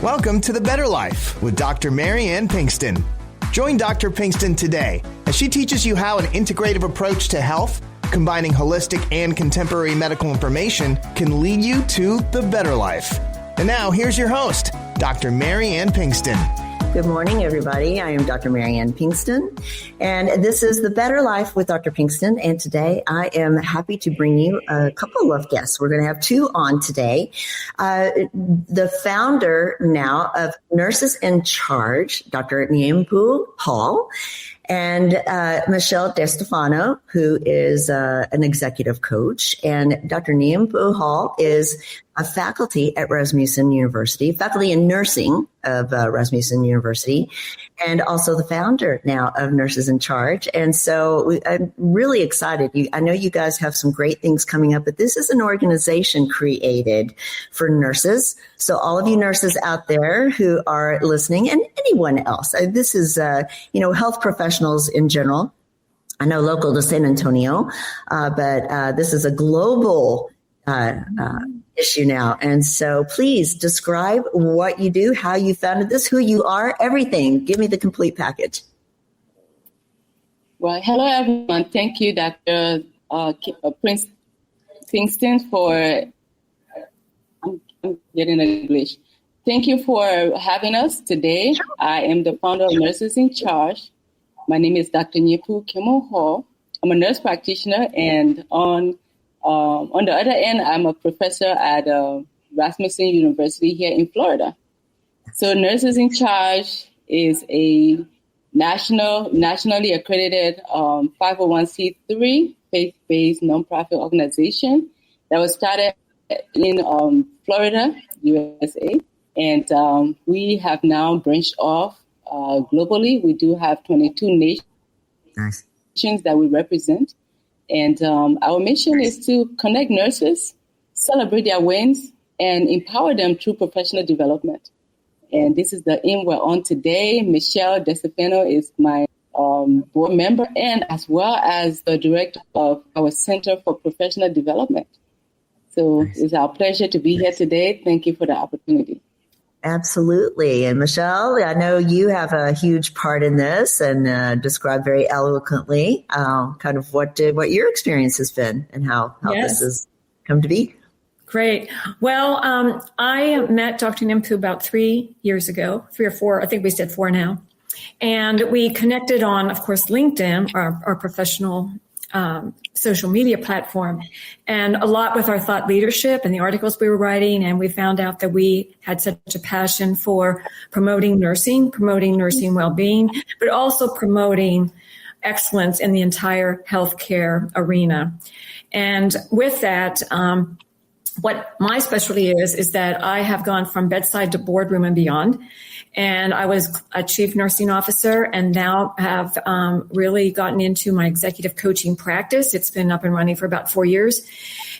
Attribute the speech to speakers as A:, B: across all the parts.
A: Welcome to The Better Life with Dr. Marianne Pinkston. Join Dr. Pinkston today as she teaches you how an integrative approach to health, combining holistic and contemporary medical information, can lead you to the better life. And now, here's your host, Dr. Marianne Pinkston.
B: Good morning, everybody. I am Dr. Marianne Pinkston, and this is The Better Life with Dr. Pinkston. And today I am happy to bring you a couple of guests. We're going to have two on today. The founder now of Nurses in Charge, Dr. Nyempu Hall, and Michelle DeStefano, who is an executive coach. And Dr. Nyempu Hall is a faculty at Rasmussen University, faculty in nursing of Rasmussen University, and also the founder now of Nurses in Charge. And so I'm really excited. I know you guys have some great things coming up, but this is an organization created for nurses. So all of you nurses out there who are listening, and anyone else, this is, health professionals in general. I know local to San Antonio, but this is a global issue now. And so please describe what you do, how you founded this, who you are, everything. Give me the complete package.
C: Well, hello, everyone. Thank you, Dr. Pinkston, for I'm getting English. Thank you for having us today. Sure. I am the founder of Nurses in Charge. My name is Dr. Nyempu Karmue-Hall. I'm a nurse practitioner, and on the other end, I'm a professor at Rasmussen University here in Florida. So Nurses in Charge is a nationally accredited 501c3 faith-based nonprofit organization that was started in Florida, USA. And we have now branched off globally. We do have 22 nations that we represent. And our mission is to connect nurses, celebrate their wins, and empower them through professional development. And this is the aim we're on today. Michelle DeStefano is my board member, and as well as the director of our Center for Professional Development. So It's our pleasure to be here today. Thank you for the opportunity.
B: Absolutely. And Michelle, I know you have a huge part in this and described very eloquently kind of what your experience has been and how this has come to be.
D: Great. Well, I met Dr. Nyempu about 3 years ago, 3 or 4, I think we said 4 now. And we connected on, of course, LinkedIn, our professional social media platform, and a lot with our thought leadership and the articles we were writing. And we found out that we had such a passion for promoting nursing well-being, but also promoting excellence in the entire healthcare arena. And with that, what my specialty is that I have gone from bedside to boardroom and beyond. And I was a chief nursing officer and now have really gotten into my executive coaching practice. It's been up and running for about 4 years.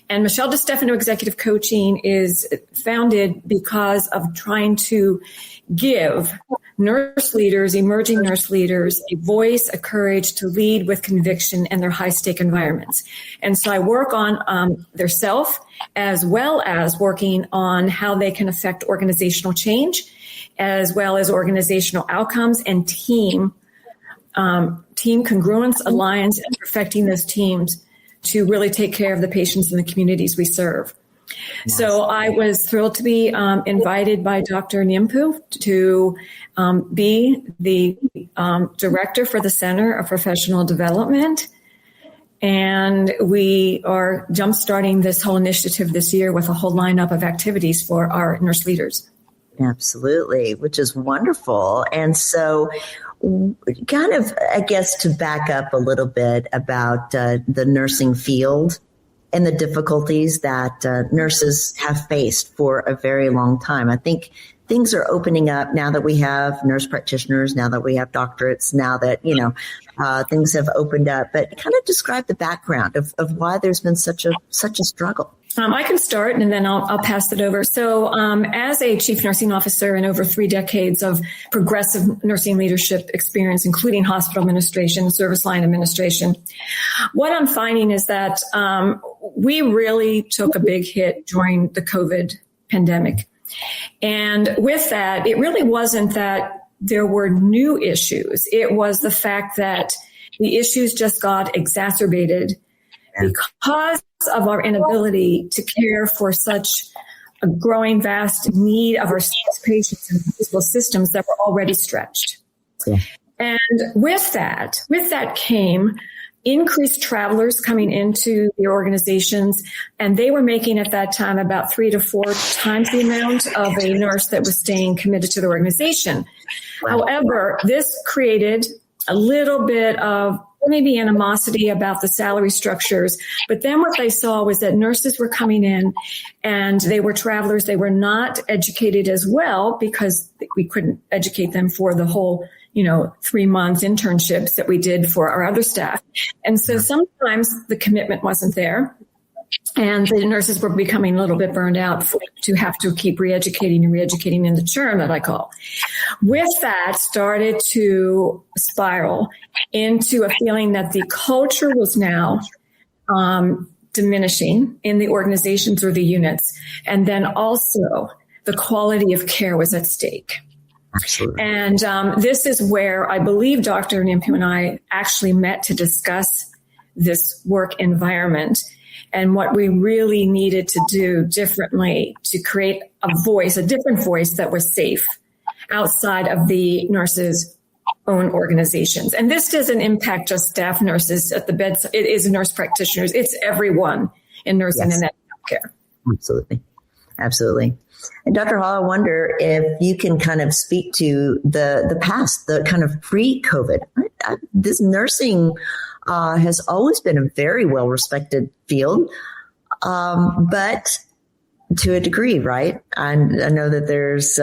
D: And Michelle DeStefano Executive Coaching is founded because of trying to give nurse leaders, emerging nurse leaders, a voice, a courage to lead with conviction in their high-stake environments. And so I work on their self as well as working on how they can affect organizational change, as well as organizational outcomes and team congruence, alliance, and perfecting those teams to really take care of the patients and the communities we serve. Nice. So I was thrilled to be invited by Dr. Nyempu to be the director for the Center of Professional Development. And we are jumpstarting this whole initiative this year with a whole lineup of activities for our nurse leaders.
B: Absolutely, which is wonderful. And so kind of, I guess, to back up a little bit about the nursing field and the difficulties that nurses have faced for a very long time. I think things are opening up now that we have nurse practitioners, now that we have doctorates, now that, things have opened up. But kind of describe the background of why there's been such a struggle.
D: I can start and then I'll pass it over. So as a chief nursing officer and over 3 decades of progressive nursing leadership experience, including hospital administration, service line administration, what I'm finding is that we really took a big hit during the COVID pandemic. And with that, it really wasn't that there were new issues. It was the fact that the issues just got exacerbated because of our inability to care for such a growing, vast need of our patients and hospital systems that were already stretched. Yeah. And with that came increased travelers coming into the organizations, and they were making at that time about 3 to 4 times the amount of a nurse that was staying committed to the organization. However, this created a little bit of maybe animosity about the salary structures. But then what they saw was that nurses were coming in and they were travelers. They were not educated as well because we couldn't educate them for the whole 3 months internships that we did for our other staff. And so sometimes the commitment wasn't there. And the nurses were becoming a little bit burned out to have to keep re-educating in the churn that I call. With that, started to spiral into a feeling that the culture was now diminishing in the organizations or the units. And then also the quality of care was at stake.
B: Absolutely.
D: And this is where I believe Dr. Nyempu and I actually met to discuss this work environment and what we really needed to do differently to create a different voice that was safe outside of the nurses' own organizations. And this doesn't impact just staff nurses at the bedside. It is nurse practitioners. It's everyone in nursing and healthcare.
B: Absolutely. Absolutely. And Dr. Hall, I wonder if you can kind of speak to the past, the kind of pre-COVID. This nursing has always been a very well-respected field, but to a degree, right? I know that there's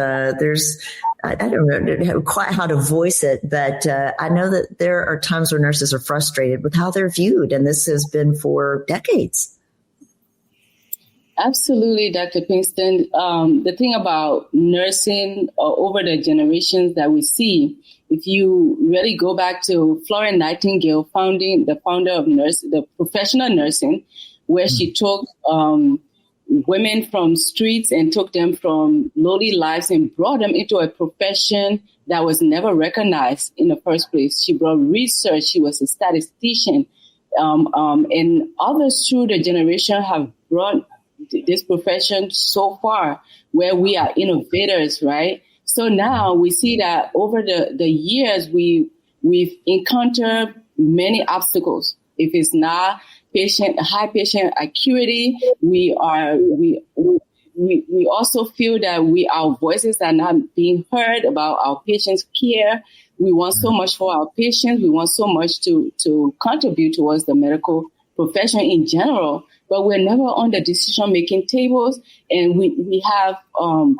B: I don't know quite how to voice it, but I know that there are times where nurses are frustrated with how they're viewed, and this has been for decades.
C: Absolutely, Dr. Pinkston. The thing about nursing over the generations that we see, if you really go back to Florence Nightingale, the founder of the professional nursing, where she took women from streets and took them from lowly lives and brought them into a profession that was never recognized in the first place. She brought research. She was a statistician. And others through the generation have brought this profession so far where we are innovators, right? So now we see that over the years, we've encountered many obstacles. If it's not high patient acuity, we also feel that our voices are not being heard about our patients' care. We want so much for our patients. We want so much to contribute towards the medical profession in general, but we're never on the decision-making tables, and we have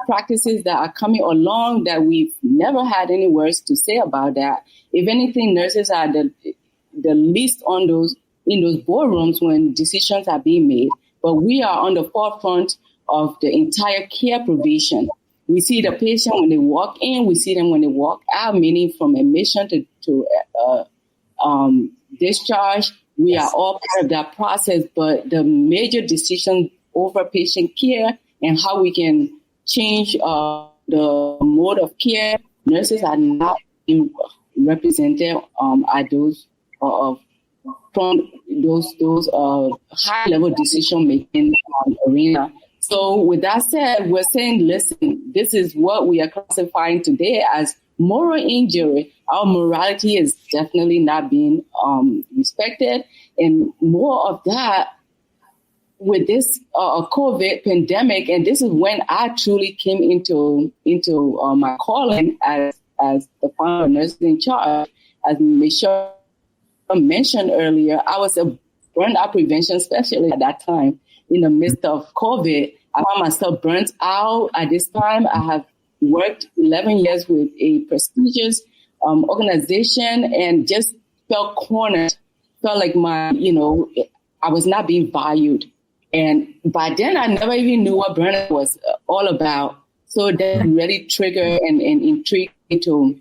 C: practices that are coming along that we've never had any words to say about that. If anything, nurses are the least in those boardrooms when decisions are being made, but we are on the forefront of the entire care provision. We see the patient when they walk in, we see them when they walk out, meaning from admission to discharge. We are all part of that process, but the major decision over patient care and how we can change the mode of care, nurses are not being represented at those from those high level decision making arena. So with that said, we're saying, listen, this is what we are classifying today as moral injury. Our morality is definitely not being respected. And more of that with this COVID pandemic, and this is when I truly came into my calling as the founder of Nurses in Charge. As Michelle mentioned earlier, I was a burnout prevention specialist at that time. In the midst of COVID, I found myself burnt out at this time. I have worked 11 years with a prestigious organization and just felt cornered, felt like I was not being valued. And by then, I never even knew what burnout was all about. So that really triggered and intrigued me to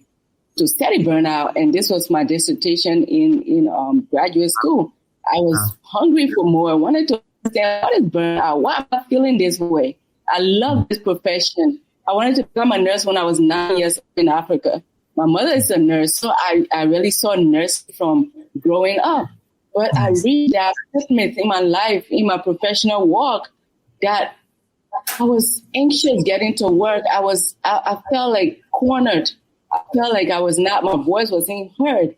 C: study burnout. And this was my dissertation in graduate school. I was hungry for more. I wanted to understand what is burnout? Why am I feeling this way? I love this profession. I wanted to become a nurse when I was 9 years old in Africa. My mother is a nurse, so I really saw nursing from growing up. But I reached that point in my life, in my professional work, that I was anxious getting to work. I felt like cornered. I felt like my voice wasn't heard,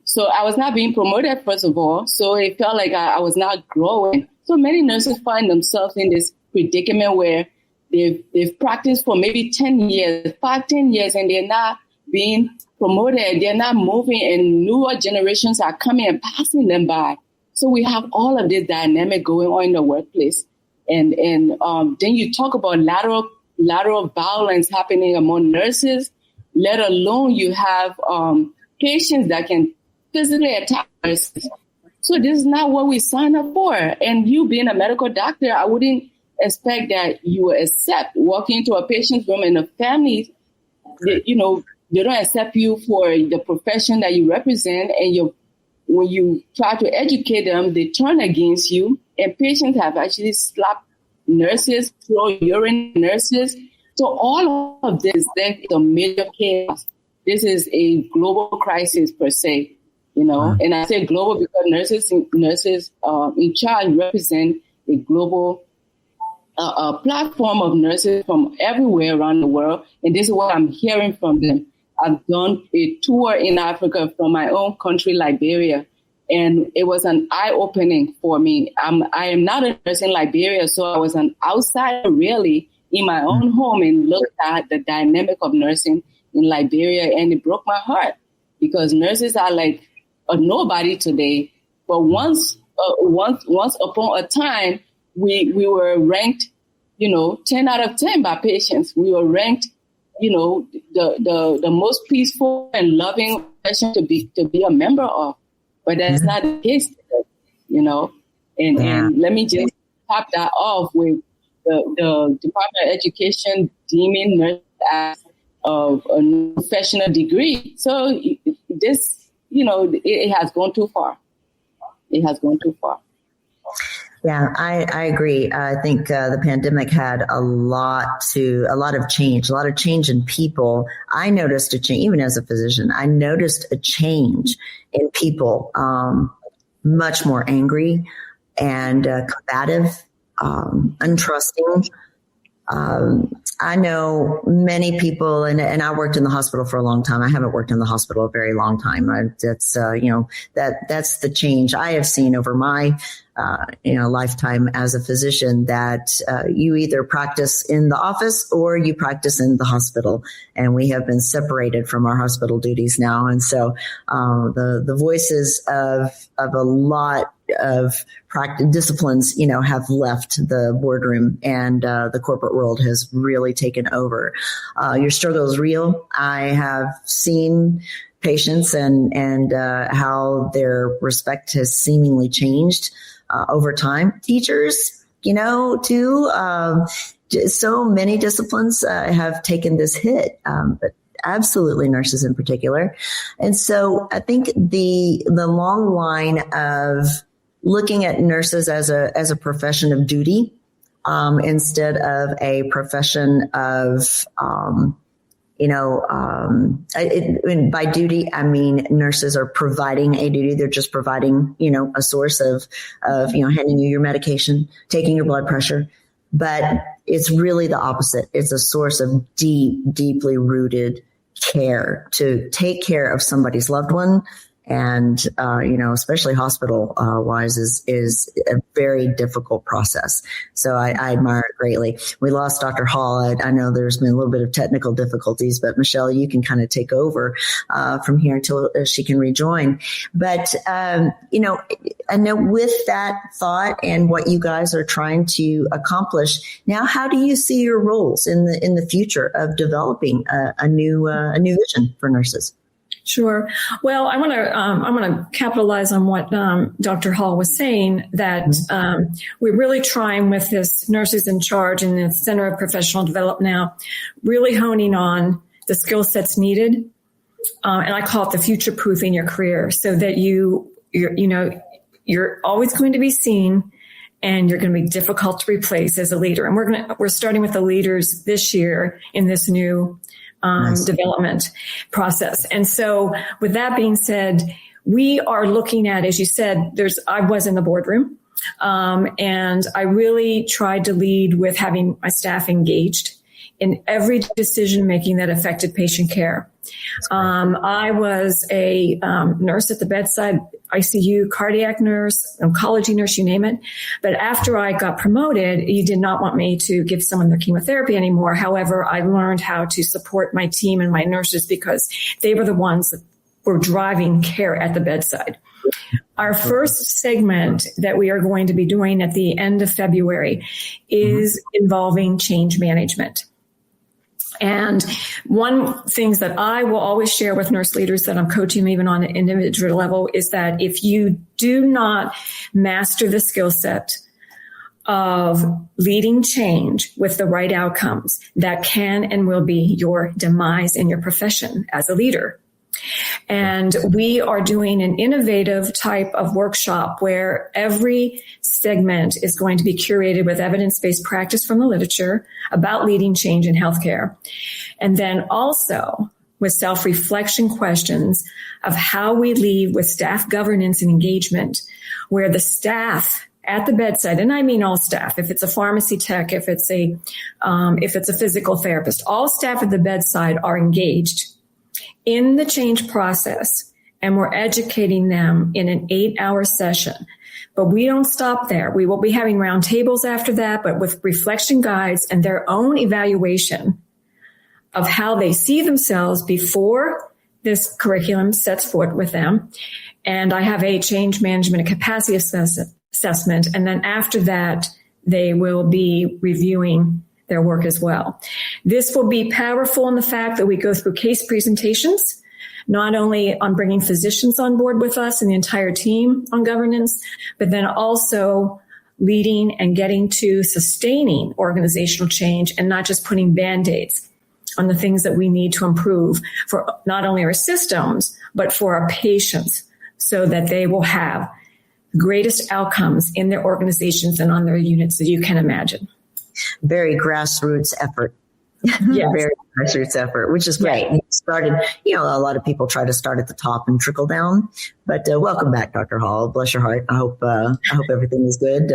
C: So I was not being promoted, first of all. So it felt like I was not growing. So many nurses find themselves in this predicament where they've practiced for maybe 10 years, 10 years, and they're not being promoted. They're not moving, and newer generations are coming and passing them by. So we have all of this dynamic going on in the workplace. And then you talk about lateral violence happening among nurses, let alone you have patients that can physically attack nurses. So this is not what we signed up for. And you being a medical doctor, I wouldn't expect that you will accept walking into a patient's room and the family, they don't accept you for the profession that you represent. And when you try to educate them, they turn against you. And patients have actually slapped nurses, thrown urine at nurses. So all of this is a major chaos. This is a global crisis per se, And I say global because nurses in charge represent a global platform of nurses from everywhere around the world. And this is what I'm hearing from them. I've done a tour in Africa from my own country, Liberia. And it was an eye-opening for me. I am not a nurse in Liberia, so I was an outsider really in my own home and looked at the dynamic of nursing in Liberia, and it broke my heart because nurses are like a nobody today. But once upon a time, we were ranked, 10 out of 10 by patients. We were ranked, the most peaceful and loving profession to be a member of. But that's not the case, And let me just top that off with the Department of Education deeming nurse as a professional degree. So this, it has gone too far. It has gone too far.
B: Yeah, I agree. I think the pandemic had a lot of change in people. I noticed a change, even as a physician, I noticed a change in people, much more angry and combative, untrusting. I know many people, and I worked in the hospital for a long time. I haven't worked in the hospital a very long time. That's the change I have seen over my, lifetime as a physician, that you either practice in the office or you practice in the hospital. And we have been separated from our hospital duties now. And so the voices of a lot of disciplines, have left the boardroom, and the corporate world has really taken over. Your struggle is real. I have seen patients and how their respect has seemingly changed over time. Teachers, too. So many disciplines have taken this hit, but absolutely nurses in particular. And so I think the long line of looking at nurses as a profession of duty, instead of a profession of, by duty, I mean nurses are providing a duty. They're just providing, a source of handing you your medication, taking your blood pressure. But it's really the opposite. It's a source of deeply rooted care to take care of somebody's loved one. And, especially hospital wise is a very difficult process. So I admire it greatly. We lost Dr. Hall. I know there's been a little bit of technical difficulties, but Michelle, you can kind of take over from here until she can rejoin. But, I know with that thought and what you guys are trying to accomplish now, how do you see your roles in the future of developing a new vision for nurses?
D: Sure. Well, I'm going to capitalize on what Dr. Hall was saying, that we're really trying with this Nurses in Charge and the Center of Professional Development now, really honing on the skill sets needed. And I call it the future-proofing your career, so that you're always going to be seen and you're going to be difficult to replace as a leader. And we're starting with the leaders this year in this new development process. And so with that being said, we are looking at, as you said, I was in the boardroom, and I really tried to lead with having my staff engaged in every decision making that affected patient care. I was a nurse at the bedside, ICU, cardiac nurse, oncology nurse, you name it. But after I got promoted, you did not want me to give someone their chemotherapy anymore. However, I learned how to support my team and my nurses because they were the ones that were driving care at the bedside. Our first segment that we are going to be doing at the end of February is involving change management. And one things that I will always share with nurse leaders that I'm coaching even on an individual level is that if you do not master the skill set of leading change with the right outcomes, that can and will be your demise in your profession as a leader. And we are doing an innovative type of workshop where every segment is going to be curated with evidence-based practice from the literature about leading change in healthcare. And then also with self-reflection questions of how we lead with staff governance and engagement, where the staff at the bedside, and I mean all staff, if it's a pharmacy tech, if it's a physical therapist, all staff at the bedside are engaged in the change process, and we're educating them in an 8-hour session. But we don't stop there. We will be having roundtables after that, but with reflection guides and their own evaluation of how they see themselves before this curriculum sets foot with them. And I have a change management and capacity assessment. And then after that, they will be reviewing their work as well. This will be powerful in the fact that we go through case presentations, not only on bringing physicians on board with us and the entire team on governance, but then also leading and getting to sustaining organizational change and not just putting Band-Aids on the things that we need to improve for not only our systems, but for our patients so that they will have the greatest outcomes in their organizations and on their units that you can imagine.
B: Very grassroots effort.
D: Yes.
B: Very grassroots effort, which is great.
D: Yeah.
B: Started, a lot of people try to start at the top and trickle down. But welcome back, Dr. Hall. Bless your heart. I hope everything is good.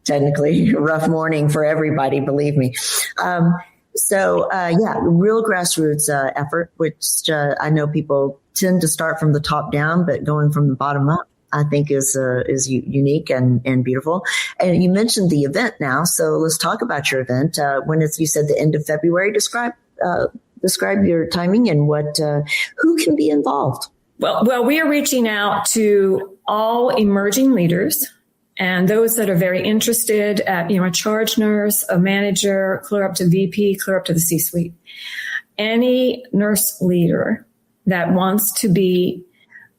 B: Technically, rough morning for everybody, believe me. Real grassroots effort, which I know people tend to start from the top down, but going from the bottom up, I think is unique and beautiful. And you mentioned the event now, so let's talk about your event. When you said the end of February, describe your timing and who can be involved.
D: Well, we are reaching out to all emerging leaders and those that are very interested at, a charge nurse, a manager, clear up to VP, clear up to the C-suite. Any nurse leader that wants to be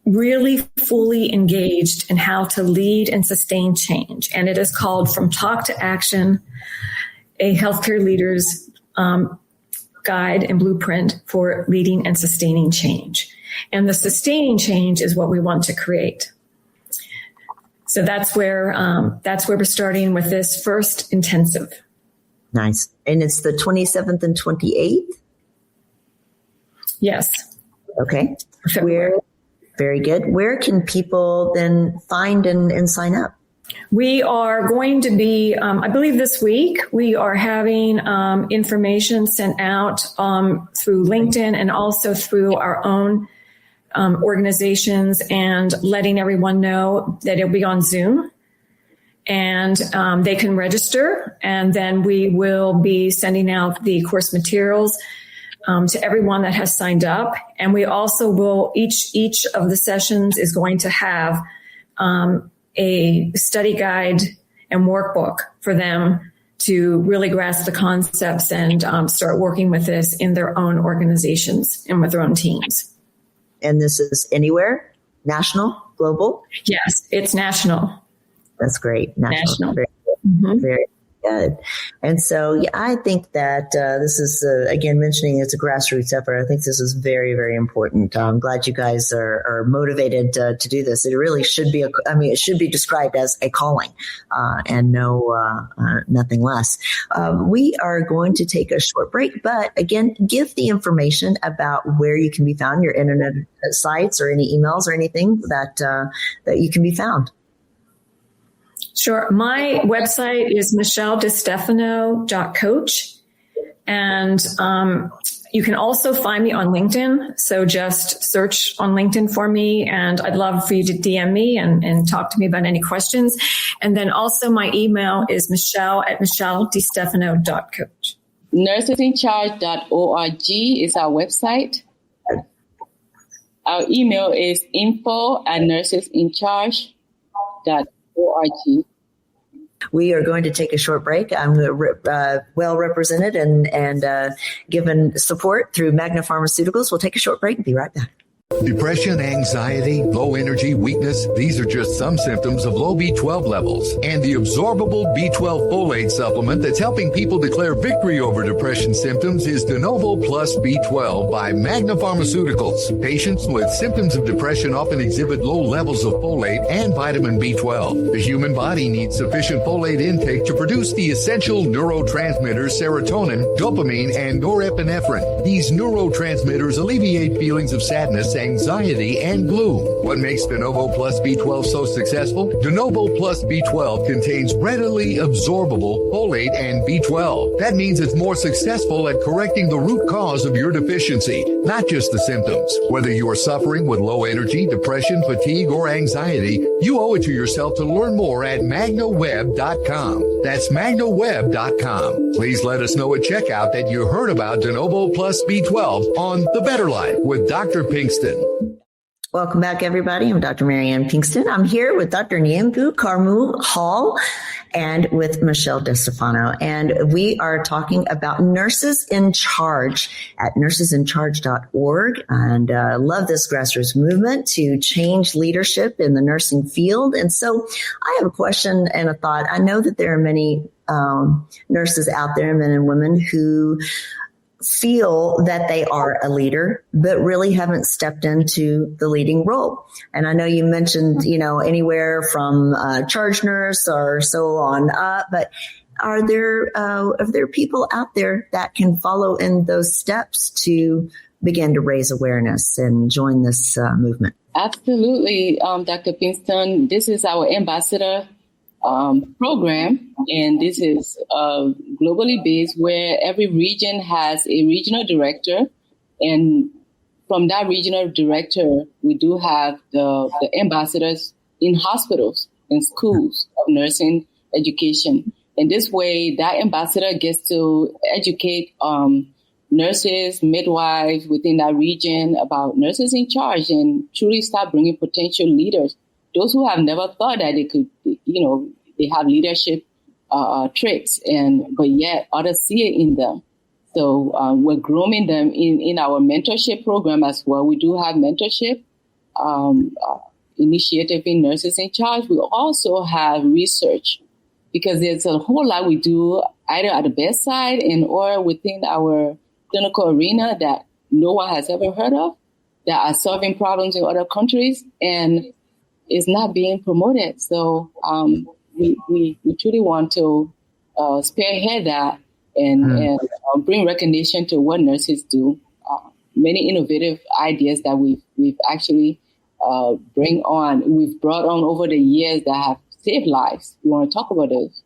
D: really fully engaged in how to lead and sustain change. And it is called From Talk to Action, a healthcare leader's guide and blueprint for leading and sustaining change. And the sustaining change is what we want to create. So that's where we're starting with this first intensive.
B: Nice. And it's the 27th and 28th?
D: Yes.
B: Okay. Very good. Where can people then find and sign up?
D: We are going to be, I believe this week, we are having information sent out through LinkedIn and also through our own organizations and letting everyone know that it'll be on Zoom. And they can register. And then we will be sending out the course materials to everyone that has signed up. And we also will, each of the sessions is going to have a study guide and workbook for them to really grasp the concepts and start working with this in their own organizations and with their own teams.
B: And this is anywhere? National? Global?
D: Yes, it's national.
B: That's great. National. Very,
D: Mm-hmm.
B: very. Good. And so, yeah, I think that this is, again, mentioning it's a grassroots effort. I think this is very, very important. I'm glad you guys are motivated to do this. It really should be, it should be described as a calling and nothing less. We are going to take a short break, but again, give the information about where you can be found, your internet sites or any emails or anything that you can be found.
D: Sure. My website is michelledestefano.coach. And you can also find me on LinkedIn. So just search on LinkedIn for me. And I'd love for you to DM me and talk to me about any questions. And then also my email is michelle@michelledestefano.coach.
C: Nursesincharge.org is our website. Our email is info@nursesincharge.org.
B: We are going to take a short break. I'm well represented and given support through Magna Pharmaceuticals. We'll take a short break and be right back.
E: Depression, anxiety, low energy, weakness, these are just some symptoms of low B12 levels. And the absorbable B12 folate supplement that's helping people declare victory over depression symptoms is De Novo Plus B12 by Magna Pharmaceuticals. Patients with symptoms of depression often exhibit low levels of folate and vitamin B12. The human body needs sufficient folate intake to produce the essential neurotransmitters serotonin, dopamine, and norepinephrine. These neurotransmitters alleviate feelings of sadness, anxiety, and gloom. What makes De Novo Plus B12 so successful? De Novo Plus B12 contains readily absorbable folate and B12. That means it's more successful at correcting the root cause of your deficiency, not just the symptoms. Whether you are suffering with low energy, depression, fatigue, or anxiety, you owe it to yourself to learn more at magnaweb.com. That's magnaweb.com. Please let us know at checkout that you heard about De Novo Plus B12 on The Better Life with Dr. Pinkston.
B: Welcome back, everybody. I'm Dr. Marianne Pinkston. I'm here with Dr. Nyempu Karmue-Hall and with Michelle DeStefano. And we are talking about Nurses in Charge at nursesincharge.org. And love this grassroots movement to change leadership in the nursing field. And so I have a question and a thought. I know that there are many nurses out there, men and women, who feel that they are a leader, but really haven't stepped into the leading role. And I know you mentioned, anywhere from charge nurse or so on up, but are there people out there that can follow in those steps to begin to raise awareness and join this movement?
C: Absolutely, Dr. Pinkston. This is our ambassador program, and this is globally based, where every region has a regional director, and from that regional director, we do have the ambassadors in hospitals and schools of nursing education. And this way, that ambassador gets to educate nurses, midwives within that region about nurses in charge and truly start bringing potential leaders. Those who have never thought that they could, they have leadership traits, but yet others see it in them. So we're grooming them in our mentorship program as well. We do have mentorship initiative in Nurses in Charge. We also have research, because there's a whole lot we do either at the bedside or within our clinical arena that no one has ever heard of, that are solving problems in other countries and is not being promoted. So we truly want to spearhead that and bring recognition to what nurses do. Many innovative ideas that we've actually we've brought on over the years that have saved lives. We want to talk about those.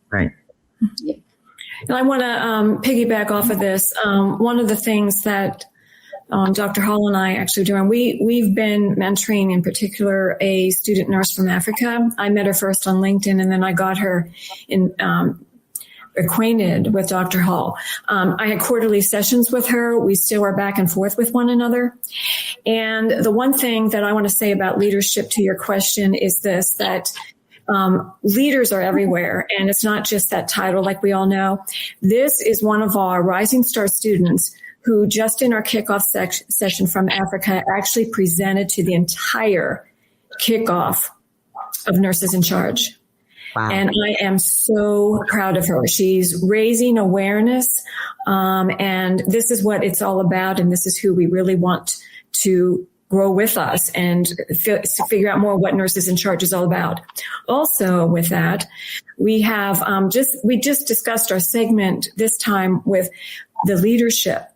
B: Right.
C: Yeah.
D: And I want to piggyback off of this. One of the things that Dr. Hall and I actually do, and we've been mentoring in particular a student nurse from Africa. I met her first on LinkedIn, and then I got her acquainted with Dr. Hall. I had quarterly sessions with her. We still are back and forth with one another. And the one thing that I want to say about leadership, to your question, is this, that leaders are everywhere, and it's not just that title, like we all know. This is one of our Rising Star students who just in our kickoff session from Africa actually presented to the entire kickoff of Nurses in Charge.
B: Wow.
D: And I am so proud of her. She's raising awareness. And this is what it's all about. And this is who we really want to grow with us and figure out more what Nurses in Charge is all about. Also with that, we have we just discussed our segment this time with the leadership.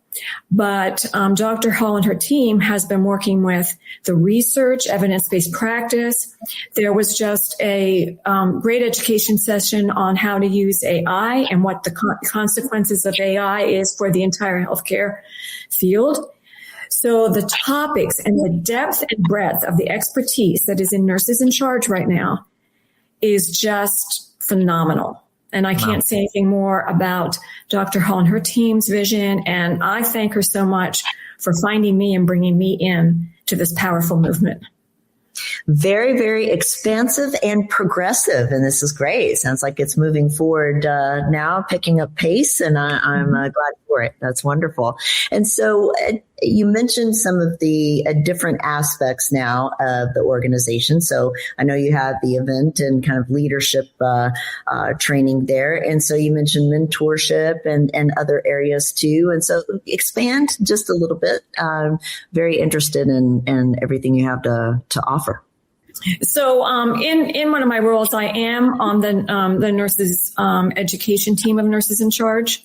D: But Dr. Hall and her team has been working with the research, evidence-based practice. There was just a great education session on how to use AI and what the consequences of AI is for the entire healthcare field. So the topics and the depth and breadth of the expertise that is in Nurses in Charge right now is just phenomenal. And I can't say anything more about Dr. Hall and her team's vision. And I thank her so much for finding me and bringing me in to this powerful movement.
B: Very, very expansive and progressive. And this is great. Sounds like it's moving forward now, picking up pace. And I'm glad for it. That's wonderful. And so you mentioned some of the different aspects now of the organization. So I know you have the event and kind of leadership training there. And so you mentioned mentorship and other areas too. And so expand just a little bit. Very interested in everything you have to offer.
D: So in one of my roles, I am on the nurses education team of Nurses in Charge,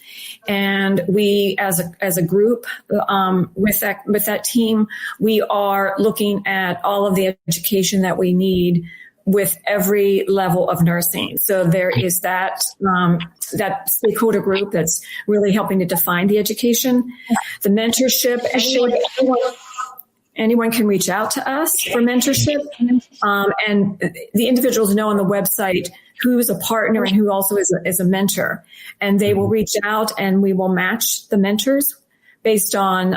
D: and we as a group with that team, we are looking at all of the education that we need with every level of nursing. So there is that stakeholder group that's really helping to define the education, the mentorship. Anyone can reach out to us for mentorship. And the individuals know on the website who is a partner and who also is a mentor. And they will reach out and we will match the mentors based on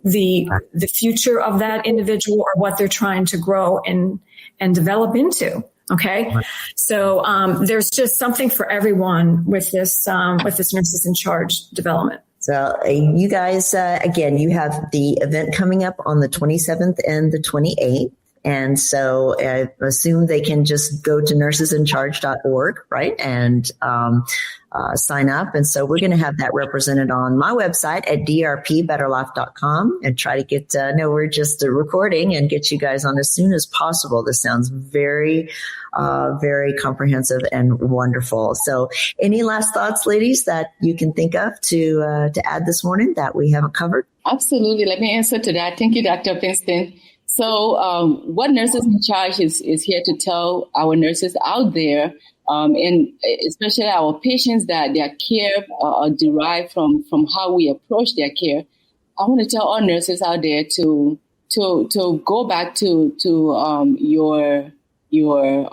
D: the future of that individual or what they're trying to grow and develop into. Okay. So there's just something for everyone with this Nurses in Charge development.
B: So you guys, again, you have the event coming up on the 27th and the 28th. And so I assume they can just go to nursesinCharge.org, right? And sign up. And so we're going to have that represented on my website at drpbetterlife.com and try to get, we're just recording and get you guys on as soon as possible. This sounds very, very comprehensive and wonderful. So any last thoughts, ladies, that you can think of to add this morning that we haven't covered?
C: Absolutely. Let me answer to that. Thank you, Dr. Pinkston. So what Nurses in Charge is here to tell our nurses out there, and especially our patients, that their care are derived from how we approach their care. I want to tell all nurses out there to go back to your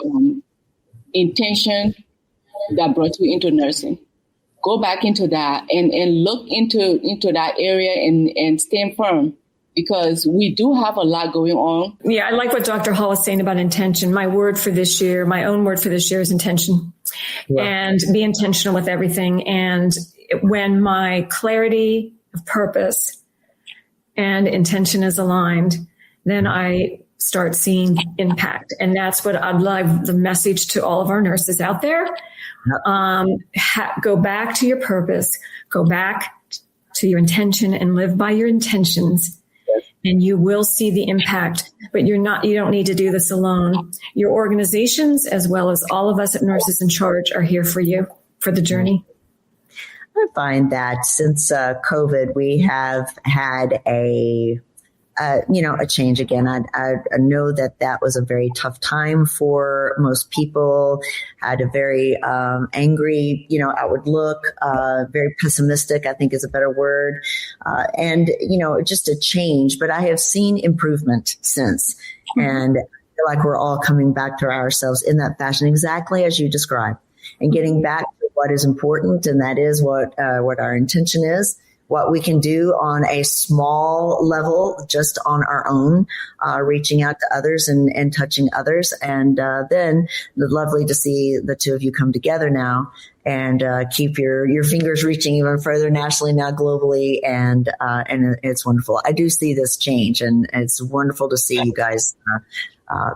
C: intention that brought you into nursing. Go back into that and look into that area and stand firm. Because we do have a lot going on.
D: Yeah, I like what Dr. Hall was saying about intention. My own word for this year is intention. Yeah. And be intentional with everything. And when my clarity of purpose and intention is aligned, then I start seeing impact. And that's what I'd like the message to all of our nurses out there. Go back to your purpose, go back to your intention and live by your intentions. And you will see the impact, but you don't need to do this alone. Your organizations, as well as all of us at Nurses in Charge, are here for you, for the journey.
B: I find that since COVID, we have had a change again. I know that was a very tough time for most people, had a very angry, outward look, very pessimistic, I think is a better word. And just a change, but I have seen improvement since. And I feel like we're all coming back to ourselves in that fashion, exactly as you described, and getting back to what is important. And that is what our intention is. What we can do on a small level, just on our own, reaching out to others and touching others. And then lovely to see the two of you come together now and keep your fingers reaching even further nationally, now globally. And it's wonderful. I do see this change, and it's wonderful to see you guys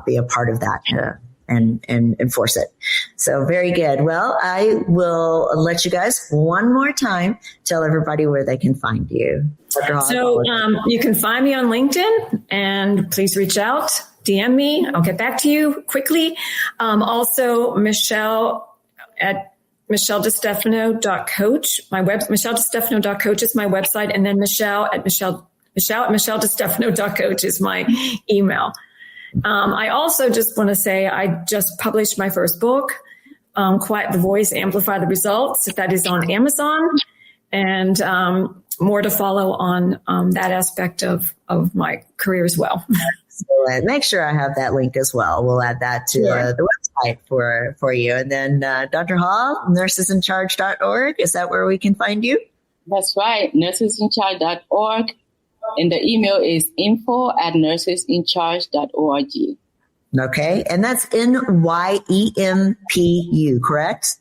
B: be a part of that. and enforce it. So very good. Well, I will let you guys one more time tell everybody where they can find you. Dr. Hall.
D: So you can find me on LinkedIn, and please reach out, DM me. I'll get back to you quickly. Also, Michelle at MichelleDeStefano.coach. My web, MichelleDeStefano.coach is my website, and then Michelle at MichelleDeStefano.coach is my email. I also just want to say I just published my first book, Quiet the Voice, Amplify the Results. That is on Amazon, and more to follow on that aspect of my career as well.
B: So make sure I have that link as well. We'll add that to the website for you. And then Dr. Hall, nursesincharge.org. Is that where we can find you?
C: That's right, nursesincharge.org. And the email is info@nursesincharge.org.
B: Okay. And that's NYEMPU, correct?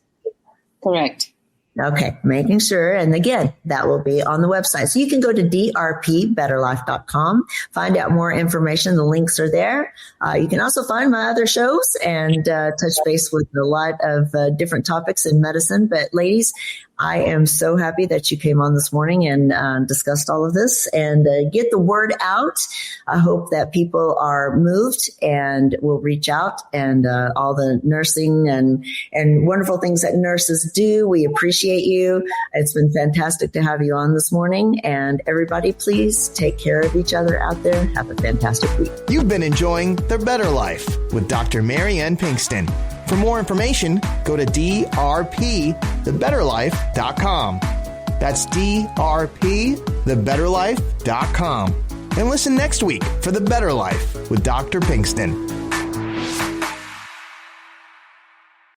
C: Correct.
B: Okay, making sure. And again, that will be on the website. So you can go to drpbetterlife.com, find out more information. The links are there. You can also find my other shows and touch base with a lot of different topics in medicine. But ladies, I am so happy that you came on this morning and discussed all of this and get the word out. I hope that people are moved and will reach out, and all the nursing and wonderful things that nurses do. We appreciate you. It's been fantastic to have you on this morning. And everybody, please take care of each other out there. Have a fantastic week.
A: You've been enjoying The Better Life with Dr. Marianne Pinkston. For more information, go to drpthebetterlife.com. That's drpthebetterlife.com. And listen next week for The Better Life with Dr. Pinkston.